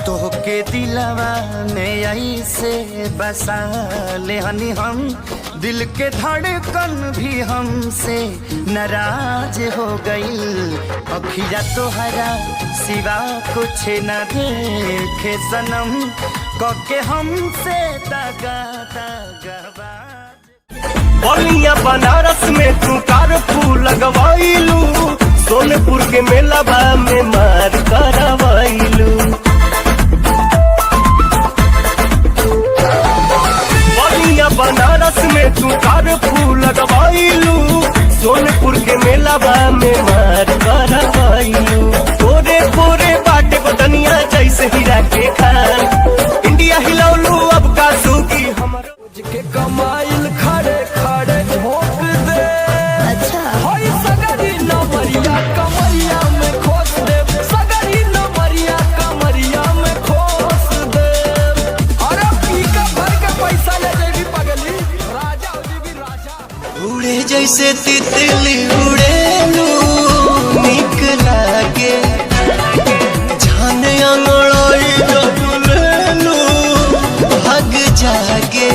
तोहके दिलवा में ऐसे बसा ले हनी हम, दिल के धड़कन भी हमसे नाराज हो गई। अखिया तोहरा सिवा कुछ न देखे सनम, कके हमसे दगा दगा। बलिया बनारस में तू कारफूल लगवाइलू, सोनपुर के मेला में मार करवाइलू। बलिया बनारस में तू कारफूल लगवाइलू, सोनपुर के मेला में मार करवाइलू। पूरे पूरे बाटे बदनिया जैसे हीरा के खान, इंडिया हिलौलू अब का सूगी हमारा के कमाइल खड़े खड़े झोंक दे। अच्छा होई सगरी नमरिया कमरिया में खोस दे, सगरी नमरिया कमरिया में खोस दे। अरे पी का भर के पैसा ले जेबी पगली, राजा हो जेबी राजा। उड़े जैसे तितली उड़ेलू निक लागे, जान अंगड़ाई डुलेलू भाग जागे।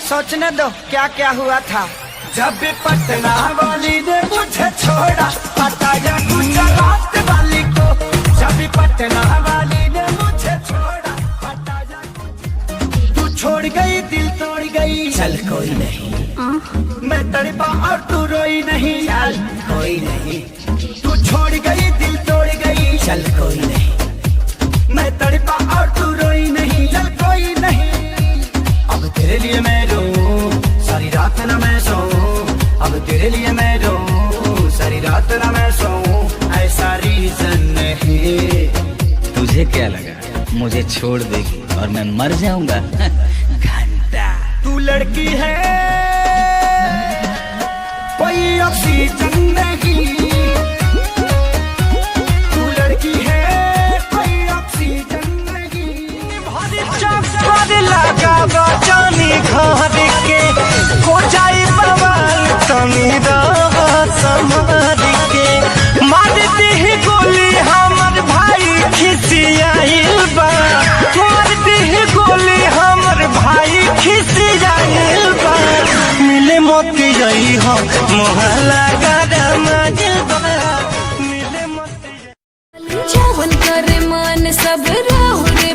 सोचने दो क्या क्या हुआ था जब पटना वाली ने मुझे छोड़ा, हटाया गुजरात वाली को। जब पटना वाली ने मुझे छोड़ा, हटाया। तू छोड़ गई दिल तोड़ गई, चल कोई नहीं। मैं तड़पा और तू रोई नहीं, चल कोई नहीं। तू छोड़ गई दिल तोड़ गई, चल कोई नहीं। मैं तड़पा और तू रोई नहीं, चल कोई नहीं। अब तेरे लिए मैं रोऊं सारी रात ना मैं सोऊं, अब तेरे लिए मैं रोऊं सारी रात ना मैं सोऊं। ऐसा रीजन नहीं। तुझे क्या लगा मुझे छोड़ देगी और मैं मर जाऊंगा? घंटा तू लड़की है कोई ऑक्सीजन नहीं, तू लड़की है कोई ऑक्सीजन नहीं। भारी चक्कर लगा जानी घर के, हो जाई बवाल तनी रहा संभाल के। मार दी गोली हमर भाई खिसियाइल बा, मार दी गोली हमर भाई खिसियाइल बा। मिले मोती गई हो मोहल्ला गरम जलवा, मिले मोती चावल करे मान सब राहु रे